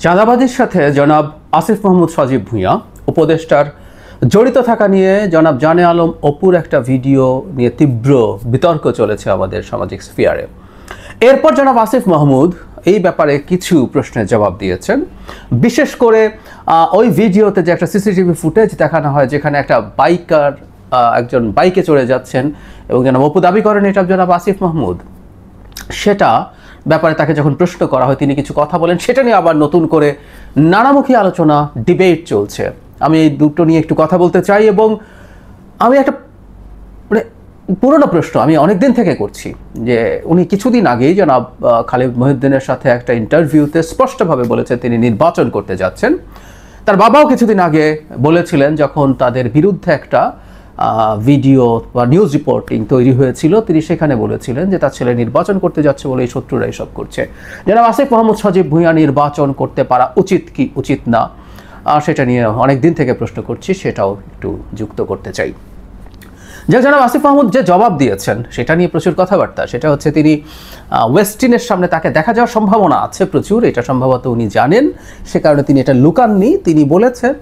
চাঁদাবাজির সাথে জনাব আসিফ মাহমুদ সজীব ভূঁইয়া উপদেষ্টার জড়িত থাকা নিয়ে জনাব জানে আলম অপুর একটা ভিডিও নিয়ে তীব্র বিতর্ক চলেছে আমাদের সামাজিক স্ফিয়ারে। এরপর জনাব আসিফ মাহমুদ এই ব্যাপারে কিছু প্রশ্নের জবাব দিয়েছেন। বিশেষ করে ওই ভিডিওতে যে একটা সিসিটিভি ফুটেজ দেখানো হয় যেখানে একটা বাইকার একজন বাইকে চড়ে যাচ্ছেন এবং জনাব অপু দাবি করেন এটা জনাব আসিফ মাহমুদ, সেটা ব্যাপারে তাকে যখন প্রশ্ন করা হয় তিনি কিছু কথা বলেন, সেটা নিয়ে আবার নতুন করে নানামুখী আলোচনা ডিবেট চলছে। আমি এই দুটো নিয়ে একটু কথা বলতে চাই এবং আমি একটা পুরনো প্রশ্ন আমি অনেক দিন থেকে করছি যে উনি কিছুদিন আগেই জনাব খালিদ মহিউদ্দিনের সাথে একটা ইন্টারভিউতে স্পষ্টভাবে বলেছেন তিনি নির্বাচন করতে যাচ্ছেন। তার বাবাও কিছুদিন আগে বলেছিলেন যখন তাদের বিরুদ্ধে একটা ভিডিও বা নিউজ রিপোর্টিং তৈরি হয়েছিল তিনি সেখানে বলেছিলেন যে তার ছেলে নির্বাচন করতে যাচ্ছে বলে এই শত্রুরা এসব করছে। জনাব আসিফ মাহমুদ সজীব ভূঁইয়া নির্বাচন করতে পারা উচিত কি উচিত না সেটা নিয়ে অনেক দিন থেকে প্রশ্ন করছি, সেটাও একটু যুক্ত করতে চাই। যে জনাব আসিফ মাহমুদ যে জবাব দিয়েছেন সেটা নিয়ে প্রচুর কথাবার্তা, সেটা হচ্ছে তিনি ওয়েস্টিনের সামনে তাকে দেখা যাওয়ার সম্ভাবনা আছে প্রচুর, এটা সম্ভবত উনি জানেন, সে কারণে তিনি এটা লুকাননি। তিনি বলেছেন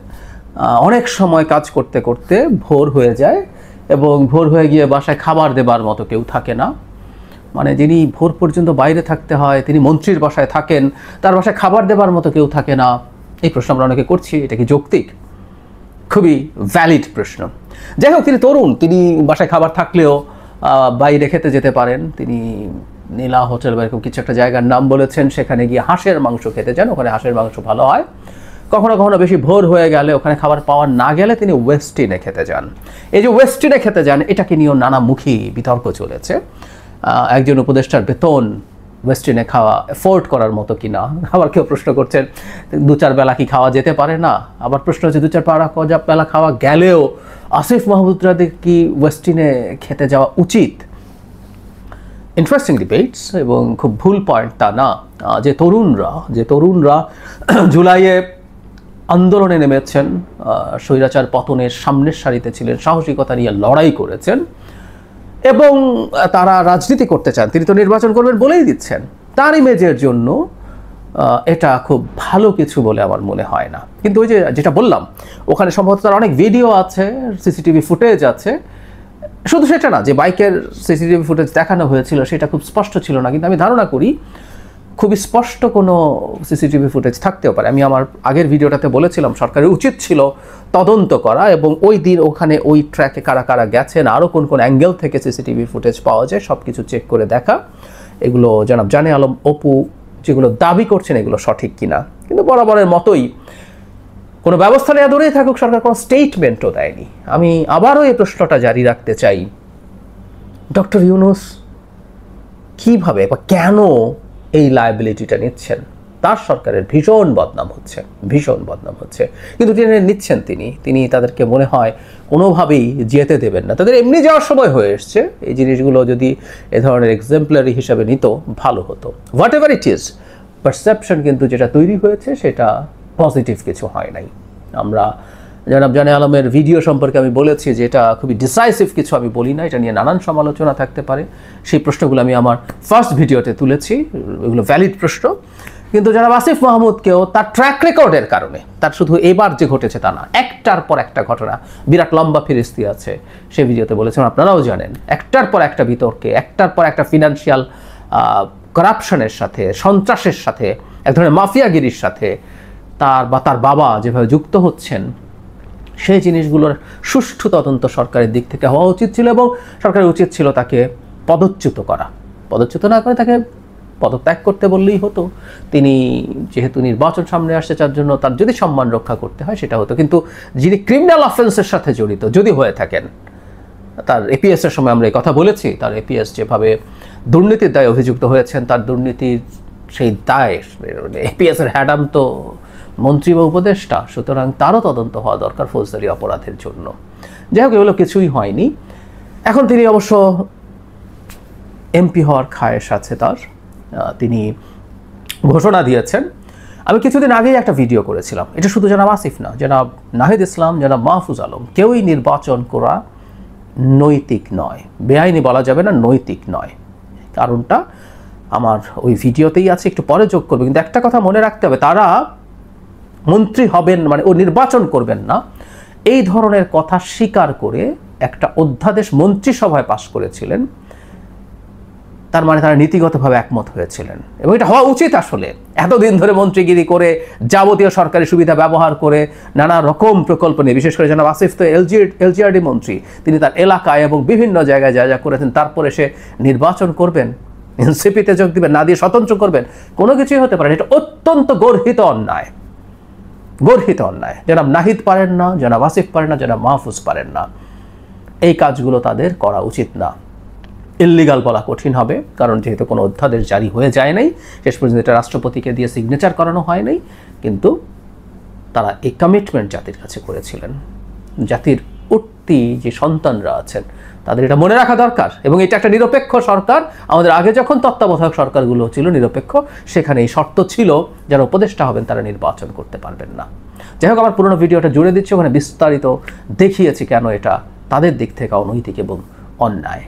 অনেক সময় কাজ করতে করতে ভোর হয়ে যায় এবং ভোর হয়ে গিয়ে বাসায় খাবার দেবার মতো কেউ থাকে না, মানে যিনি ভোর পর্যন্ত বাইরে থাকতে হয় তিনি মন্ত্রীর বাসায় থাকেন, তার বাসায় খাবার দেবার মতো কেউ থাকে না। এই প্রশ্ন আমরা অনেকে করছি, এটা কি যৌক্তিক? খুবই ভ্যালিড প্রশ্ন। যাই হোক, তিনি তরুণ, তিনি বাসায় খাবার থাকলেও বাইরে খেতে যেতে পারেন। তিনি নীলা হোটেল বা এরকম কিছু একটা জায়গার নাম বলেছেন, সেখানে গিয়ে হাঁসের মাংস খেতে যান, ওখানে হাঁসের মাংস ভালো হয়। কখনো কখনো বেশি ভোর হয়ে গেলে ওখানে খাবার পাওয়া না গেলে তিনি ওয়েস্টিনে খেতে যান। এই যে ওয়েস্টিনে খেতে যান এটাকে নিয়েও নানামুখী বিতর্ক চলেছে। একজন উপদেষ্টার বেতন ওয়েস্টিনে খাওয়া এফোর্ড করার মতো কি না, আবার কেউ প্রশ্ন করছেন 2-4 বেলা কি খাওয়া যেতে পারে না, আবার প্রশ্ন হচ্ছে 2-4 বেলা খাওয়া গেলেও আসিফ মাহমুদরাদের কি ওয়েস্টিনে খেতে যাওয়া উচিত। ইন্টারেস্টিং ডিবেটস এবং খুব ভুল পয়েন্ট তা না। যে তরুণরা জুলাইয়ে আন্দোলনে নেমেছেন, স্বৈরাচার পতনের সামনের সারিতে ছিলেন, সাহসিকতা নিয়ে লড়াই করেছেন এবং তারা রাজনীতি করতে চান, তিনি তো নির্বাচন করবেন বলেই দিচ্ছেন, তার ইমেজের জন্য এটা খুব ভালো কিছু বলে আমার মনে হয় না। কিন্তু ওই যে যেটা বললাম ওখানে সম্ভবত তার অনেক ভিডিও আছে, সিসিটিভি ফুটেজ আছে, শুধু সেটা না যে বাইকের সিসিটিভি ফুটেজ দেখানো হয়েছিল সেটা খুব স্পষ্ট ছিল না, কিন্তু আমি ধারণা করি খুবই স্পষ্ট কোনো সিসিটিভি ফুটেজ থাকতেও পারে। আমি আমার আগের ভিডিওটাতে বলেছিলাম সরকারের উচিত ছিল তদন্ত করা এবং ওই দিন ওখানে ওই ট্র্যাকে কারা কারা গেছেন, আরও কোন কোন অ্যাঙ্গেল থেকে সিসিটিভি ফুটেজ পাওয়া যায় সব কিছু চেক করে দেখা। এগুলো জনাব জানে আলম অপু যেগুলো দাবি করছেন এগুলো সঠিক কিনা। কিন্তু বরাবরের মতোই কোনো ব্যবস্থা নেওয়া দূরেই থাকুক, সরকার কোনো স্টেটমেন্টও দেয়নি। আমি আবারও এই প্রশ্নটা জারি রাখতে চাই, ডক্টর ইউনূস কীভাবে বা কেন এই লায়াবিলিটিটা নিচ্ছেন? তার সরকারের ভীষণ বদনাম হচ্ছে, কিন্তু তিনি নিচ্ছেন, তিনি তাদেরকে মনে হয় কোনোভাবেই যেতে দেবেন না। তাদের এমনি যাওয়ার সময় হয়ে এসছে, এই জিনিসগুলো যদি এ ধরনের এক্সাম্পলারি হিসাবে নিত ভালো হতো। What ever it is, perception কিন্তু যেটা তৈরি হয়েছে সেটা পজিটিভ কিছু হয় নাই। আমরা জনাব জানে আলমের ভিডিও সম্পর্কে আমি বলেছি যে এটা খুবই ডিসাইসিভ কিছু আমি বলি না, এটা নিয়ে নানান সমালোচনা থাকতে পারে, সেই প্রশ্নগুলো আমি আমার ফার্স্ট ভিডিওতে তুলেছি, এগুলো ভ্যালিড প্রশ্ন। কিন্তু জনাব আসিফ মাহমুদকেও তার ট্র্যাক রেকর্ডের কারণে, তার শুধু এবার যে ঘটেছে তা না, একটার পর একটা ঘটনা, বিরাট লম্বা ফিরিস্তি আছে, সেই ভিডিওতে বলেছেন, আপনারাও জানেন, একটার পর একটা বিতর্কে, একটার পর একটা ফিনান্সিয়াল করাপশনের সাথে, সন্ত্রাসের সাথে, এক ধরনের মাফিয়াগিরির সাথে তার বাবা যেভাবে যুক্ত হচ্ছেন, সেই জিনিসগুলোর সুষ্ঠু তদন্ত সরকারের দিক থেকে হওয়া উচিত ছিল এবং সরকারের উচিত ছিল তাকে পদচ্যুত করা। পদচ্যুত না করে তাকে পদত্যাগ করতে বললেই হতো। তিনি যেহেতু নির্বাচন সামনে আসছে তার জন্য তার যদি সম্মান রক্ষা করতে হয় সেটা হতো, কিন্তু যিনি ক্রিমিনাল অফেন্সের সাথে জড়িত যদি হয়ে থাকেন, তার এপিএসের সময় আমরা এই কথা বলেছি, তার এপিএস যেভাবে দুর্নীতির দায়ে অভিযুক্ত হয়েছেন, তার দুর্নীতির সেই দায়, এপিএসের হ্যাডাম তো মন্ত্রী বা উপদেষ্টা, সুতরাং তারও তদন্ত হওয়া দরকার ফৌজদারি অপরাধের জন্য। যাই হোক, এগুলো কিছুই হয়নি। এখন তিনি অবশ্য এমপি হওয়ার খায়েশ আছে তার, তিনি ঘোষণা দিয়েছেন। আমি কিছুদিন আগেই একটা ভিডিও করেছিলাম, এটা শুধু জনাব আসিফ না, জনাব নাহিদ ইসলাম, জনাব মাহফুজ আলম, কেউই নির্বাচন করা নৈতিক নয়, বেআইনি বলা যাবে না, নৈতিক নয়। কারণটা আমার ওই ভিডিওতেই আছে, একটু পরে যোগ করবে। কিন্তু একটা কথা মনে রাখতে হবে, তারা মন্ত্রী হবেন মানে ও নির্বাচন করবেন না, এই ধরনের কথা স্বীকার করে একটা অধ্যাদেশ মন্ত্রিসভায় পাশ করেছিলেন। তার মানে তারা নীতিগতভাবে একমত হয়েছিলেন এবং এটা হওয়া উচিত। আসলে এতদিন ধরে মন্ত্রীগিরি করে যাবতীয় সরকারি সুবিধা ব্যবহার করে নানা রকম প্রকল্প নিয়ে, বিশেষ করে জনাব আসিফ তো এলজিআরডি মন্ত্রী, তিনি তার এলাকায় এবং বিভিন্ন জায়গায় যা যা করেছেন, তারপরে সে নির্বাচন করবেন, এনসিপিতে যোগ দিবেন, না দিয়ে স্বতন্ত্র করবেন, কোনো কিছুই হতে পারে না। এটা অত্যন্ত গর্হিত অন্যায়, গর্হিত অন্যায়। জনাব নাহিদ পারেন না, জনাব আসিফ পারেন না, জনাব মাহফুজ পারেন না, এই কাজগুলো তাদের করা উচিত না। ইল্লিগাল বলা কঠিন হবে, কারণ যেহেতু কোনো অধ্যাদেশ জারি হয়ে যায় নাই, শেষ পর্যন্ত এটা রাষ্ট্রপতিকে দিয়ে সিগনেচার করানো হয় নাই, কিন্তু তারা এই কমিটমেন্ট জাতির কাছে করেছিলেন। জাতির উঠতি যে সন্তানরা আছেন তাদের এটা মনে রাখা দরকার। এবং এটা একটা নিরপেক্ষ সরকার। আমাদের আগে যখন তত্ত্বাবধায়ক সরকারগুলো ছিল নিরপেক্ষ, সেখানে এই শর্ত ছিল যারা উপদেষ্টা হবেন তারা নির্বাচন করতে পারবেন না। যাই হোক, আমার পুরোনো ভিডিওটা জুড়ে দিচ্ছি, ওখানে বিস্তারিত দেখিয়েছি কেন এটা তাদের দিক থেকে অনৈতিক এবং অন্যায়।